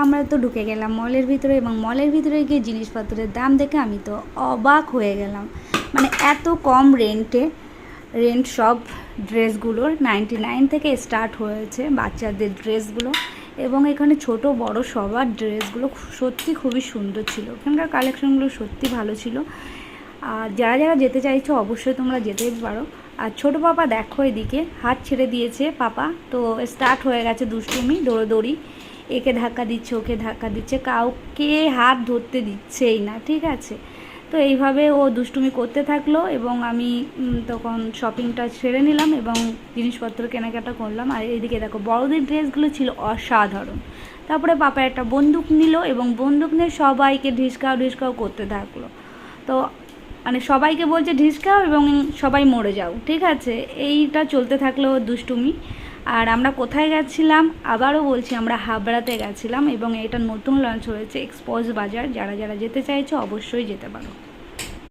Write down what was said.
আমরা তো ঢুকে গেলাম মলের ভিতরে, এবং মলের ভিতরে গিয়ে জিনিসপত্রের দাম দেখে আমি তো অবাক হয়ে গেলাম। মানে এত কম রেন্ট সব ড্রেসগুলোর 99 থেকে স্টার্ট হয়েছে বাচ্চাদের ড্রেসগুলো, এবং এখানে ছোট বড় সবার ড্রেসগুলো সত্যি খুবই সুন্দর ছিল। এখানকার কালেকশনগুলো সত্যি ভালো ছিল। আর যারা যারা যেতে চাইছো অবশ্যই তোমরা যেতেই পারো। আর ছোটো পাপা দেখো এদিকে হাত ছেড়ে দিয়েছে পাপা, তো স্টার্ট হয়ে গেছে দুষ্টুমি, দৌড়োদৌড়ি, একে ধাক্কা দিচ্ছে ওকে ধাক্কা দিচ্ছে, কাউকে হাত ধরতে দিচ্ছেই না, ঠিক আছে। তো এইভাবে ও দুষ্টুমি করতে থাকলো, এবং আমি তখন শপিংটা ছেড়ে নিলাম এবং জিনিসপত্র কেনাকাটা করলাম। আর এইদিকে দেখো বড়দের ড্রেসগুলো ছিল অসাধারণ। তারপরে পাপা একটা বন্দুক নিল এবং বন্দুক নিয়ে সবাইকে ঢিসকাও করতে থাকলো। তো মানে সবাইকে বলছে ঢিসকাও এবং সবাই মরে যাও, ঠিক আছে, এইটা চলতে থাকলো দুষ্টুমি। আর আমরা কোথায় গেছিলাম আবারও বলছি, আমরা হাবড়াতে গেছিলাম, এবং এটা নতুন লঞ্চ হয়েছে এক্সপোজ বাজার। যারা যারা যেতে চাইছো অবশ্যই যেতে পারো।